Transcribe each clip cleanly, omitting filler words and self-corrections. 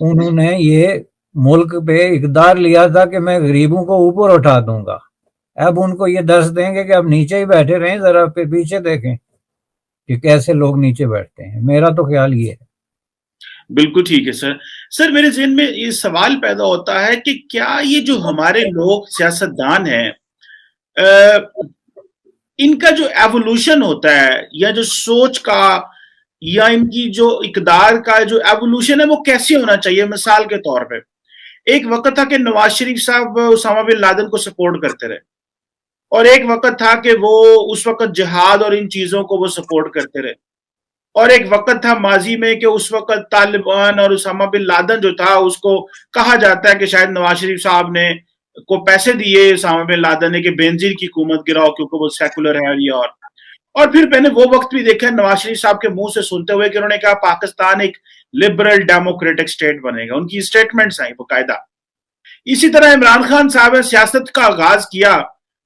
انہوں نے یہ ملک پہ اقدار لیا تھا کہ میں غریبوں کو اوپر اٹھا دوں گا. اب ان کو یہ دس دیں گے کہ اب نیچے ہی بیٹھے رہیں, ذرا پھر پیچھے دیکھیں کہ کیسے لوگ نیچے بیٹھتے ہیں. میرا تو خیال یہ ہے. بالکل ٹھیک ہے سر. سر میرے ذہن میں یہ سوال پیدا ہوتا ہے کہ کیا یہ جو ہمارے لوگ سیاستدان ہیں ان کا جو ایوولوشن ہوتا ہے یا جو سوچ کا یا ان کی جو اقدار کا جو ایوولوشن ہے وہ کیسے ہونا چاہیے؟ مثال کے طور پہ ایک وقت تھا کہ نواز شریف صاحب اسامہ بن لادن کو سپورٹ کرتے رہے, اور ایک وقت تھا کہ وہ اس وقت جہاد اور ان چیزوں کو وہ سپورٹ کرتے رہے, اور ایک وقت تھا ماضی میں کہ اس وقت طالبان اور اسامہ بن لادن جو تھا اس کو کہا جاتا ہے کہ شاید نواز شریف صاحب نے کو پیسے دیے اسامہ بن لادن نے کہ بینظیر کی حکومت گراؤ کیونکہ وہ سیکولر ہے. اور پھر میں نے وہ وقت بھی دیکھا نواز شریف صاحب کے منہ سے سنتے ہوئے کہ انہوں نے کہا پاکستان ایک لبرل ڈیموکریٹک سٹیٹ بنے گا. ان کی سٹیٹمنٹس آئیں باقاعدہ. اسی طرح عمران خان صاحب نے سیاست کا آغاز کیا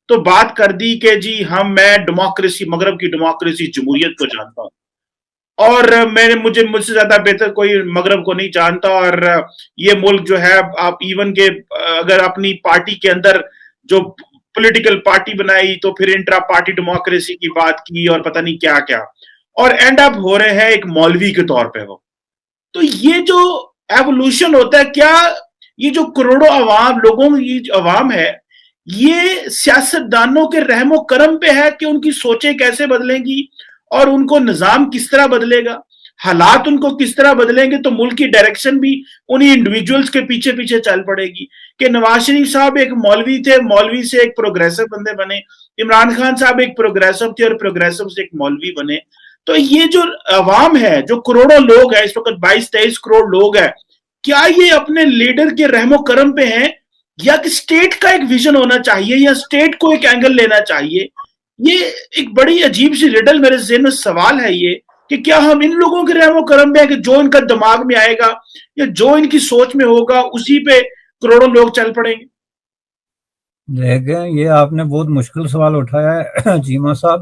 تو بات کر دی کہ جی میں ڈیموکریسی, مغرب کی ڈیموکریسی جمہوریت کو جانتا ہوں, اور مجھ سے زیادہ بہتر کوئی مغرب کو نہیں جانتا, اور یہ ملک جو ہے آپ ایون کہ اگر اپنی پارٹی کے اندر جو پولیٹیکل پارٹی بنائی تو پھر انٹرا پارٹی ڈیموکریسی کی بات کی اور پتہ نہیں کیا کیا, اور اینڈ اپ ہو رہے ہیں ایک مولوی کے طور پہ وہ. تو یہ جو ایوولوشن ہوتا ہے, کیا یہ جو کروڑوں عوام لوگوں کی عوام ہے یہ سیاستدانوں کے رحم و کرم پہ ہے کہ ان کی سوچیں کیسے بدلیں گی اور ان کو نظام کس طرح بدلے گا, حالات ان کو کس طرح بدلیں گے, تو ملک کی ڈائریکشن بھی انہی انڈیویجولز کے پیچھے پیچھے چل پڑے گی. کہ نواز شریف صاحب ایک مولوی تھے, مولوی سے ایک پروگریسو بندے بنے, عمران خان صاحب ایک پروگریسو تھے اور پروگریسو سے ایک مولوی بنے. تو یہ جو عوام ہے, جو کروڑوں لوگ ہیں, اس وقت 22-23 کروڑ لوگ ہیں, کیا یہ اپنے لیڈر کے رحم و کرم پہ ہیں یا کہ اسٹیٹ کا ایک ویژن ہونا چاہیے یا اسٹیٹ کو ایک اینگل لینا چاہیے؟ یہ ایک بڑی عجیب سی ریڈل میرے ذہن میں سوال ہے یہ کہ کیا ہم ان لوگوں کے رحم و کرم میں ہے کہ جو ان کا دماغ میں آئے گا یا جو ان کی سوچ میں ہوگا اسی پہ کروڑوں لوگ چل پڑیں گے؟ دیکھیں, یہ آپ نے بہت مشکل سوال اٹھایا ہے چیمہ صاحب.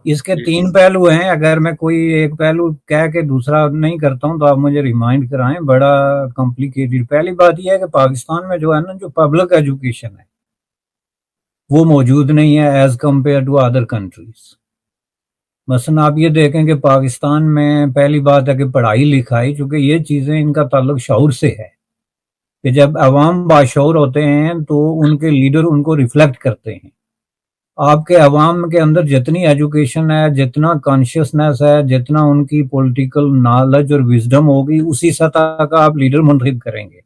اس کے 3 پہلو ہیں. اگر میں کوئی ایک پہلو کہہ کے دوسرا نہیں کرتا ہوں تو آپ مجھے ریمائنڈ کرائیں. بڑا کمپلیکیٹڈ. پہلی بات یہ ہے کہ پاکستان میں جو ہے نا, جو پبلک ایجوکیشن ہے وہ موجود نہیں ہے as compare to other countries. مثلا آپ یہ دیکھیں کہ پاکستان میں پہلی بات ہے کہ پڑھائی لکھائی, چونکہ یہ چیزیں ان کا تعلق شعور سے ہے کہ جب عوام باشعور ہوتے ہیں تو ان کے لیڈر ان کو ریفلیکٹ کرتے ہیں. آپ کے عوام کے اندر جتنی ایجوکیشن ہے, جتنا کانشیسنس ہے, جتنا ان کی پولیٹیکل نالج اور وزڈم ہوگی, اسی سطح کا آپ لیڈر منتخب کریں گے.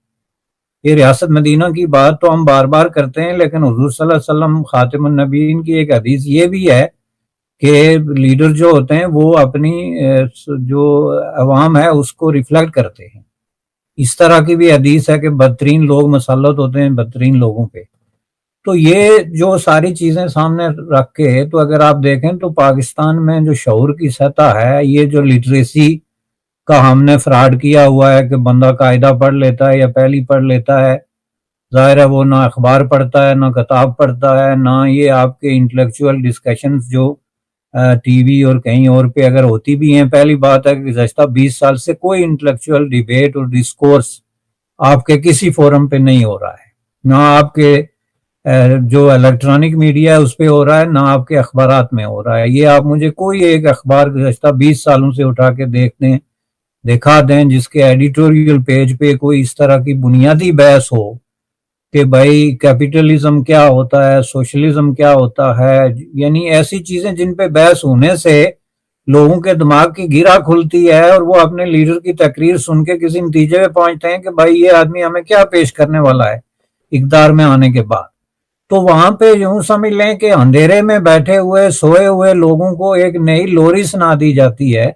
یہ ریاست مدینہ کی بات تو ہم بار بار کرتے ہیں, لیکن حضور صلی اللہ علیہ وسلم خاتم النبیین کی ایک حدیث یہ بھی ہے کہ لیڈر جو ہوتے ہیں وہ اپنی جو عوام ہے اس کو ریفلیکٹ کرتے ہیں. اس طرح کی بھی حدیث ہے کہ بدترین لوگ مسلط ہوتے ہیں بدترین لوگوں پہ. تو یہ جو ساری چیزیں سامنے رکھ کے تو اگر آپ دیکھیں تو پاکستان میں جو شعور کی سطح ہے, یہ جو لٹریسی کا ہم نے فراڈ کیا ہوا ہے کہ بندہ قاعدہ پڑھ لیتا ہے یا پہلی پڑھ لیتا ہے, ظاہر ہے وہ نہ اخبار پڑھتا ہے, نہ کتاب پڑھتا ہے, نہ یہ آپ کے انٹلیکچوئل ڈسکشنز جو ٹی وی اور کہیں اور پہ اگر ہوتی بھی ہیں. پہلی بات ہے کہ گزشتہ 20 سال سے کوئی انٹلیکچوئل ڈیبیٹ اور ڈسکورس آپ کے کسی فورم پہ نہیں ہو رہا ہے, نہ آپ کے جو الیکٹرانک میڈیا ہے اس پہ ہو رہا ہے, نہ آپ کے اخبارات میں ہو رہا ہے. یہ آپ مجھے کوئی ایک اخبار گزشتہ 20 سالوں سے اٹھا کے دکھا دیں جس کے ایڈیٹوریل پیج پہ کوئی اس طرح کی بنیادی بحث ہو کہ بھائی کیپٹلزم کیا ہوتا ہے, سوشلزم کیا ہوتا ہے. یعنی ایسی چیزیں جن پہ بحث ہونے سے لوگوں کے دماغ کی گرہ کھلتی ہے اور وہ اپنے لیڈر کی تقریر سن کے کسی نتیجے پہ پہنچتے ہیں کہ بھائی یہ آدمی ہمیں کیا پیش کرنے والا ہے اقتدار میں آنے کے بعد. تو وہاں پہ یوں سمجھ لیں کہ اندھیرے میں بیٹھے ہوئے سوئے ہوئے لوگوں کو ایک نئی لوری سنا دی جاتی ہے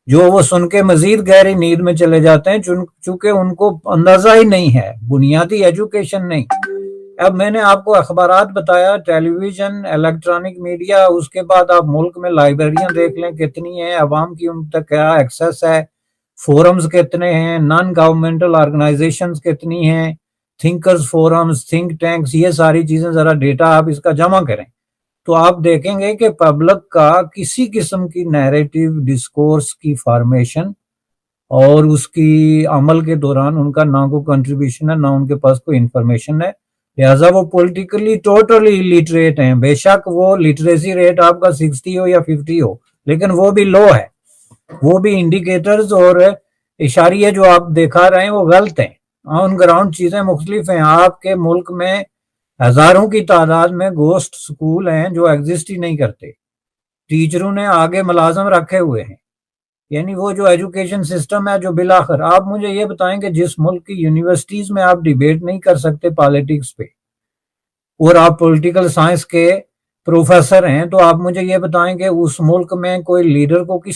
جو وہ سن کے مزید گہری نیند میں چلے جاتے ہیں, چونکہ ان کو اندازہ ہی نہیں ہے, بنیادی ایجوکیشن نہیں. اب میں نے آپ کو اخبارات بتایا, ٹیلی ویژن, الیکٹرانک میڈیا, اس کے بعد آپ ملک میں لائبریریاں دیکھ لیں کتنی ہیں, عوام کی ان تک کیا ایکسیس ہے, فورمز کتنے ہیں, نان گورنمنٹل آرگنائزیشنز کتنی ہیں, تھنکرز فورمز, تھنک ٹینکس, یہ ساری چیزیں ذرا ڈیٹا آپ اس کا جمع کریں تو آپ دیکھیں گے کہ پبلک کا کسی قسم کی نیریٹو ڈسکورس کی فارمیشن اور اس کی عمل کے دوران ان کا نہ کوئی کنٹریبیوشن ہے نہ ان کے پاس کوئی انفارمیشن ہے، لہٰذا وہ پولیٹیکلی ٹوٹلی الٹریٹ ہیں. بے شک وہ لٹریسی ریٹ آپ کا 60 ہو یا 50 ہو، لیکن وہ بھی لو ہے. وہ بھی انڈیکیٹرز اور اشاریے جو آپ دکھا رہے ہیں وہ غلط ہیں. آن گراؤنڈ چیزیں مختلف ہیں. آپ کے ملک میں ہزاروں کی تعداد میں گوسٹ سکول ہیں جو ایگزسٹ ہی نہیں کرتے. ٹیچروں نے آگے ملازم رکھے ہوئے ہیں. یعنی وہ جو ایجوکیشن سسٹم ہے جو بالآخر آپ مجھے یہ بتائیں کہ جس ملک کی یونیورسٹیز میں آپ ڈیبیٹ نہیں کر سکتے پالیٹکس پہ، اور آپ پولیٹیکل سائنس کے پروفیسر ہیں، تو آپ مجھے یہ بتائیں کہ اس ملک میں کوئی لیڈر کو کس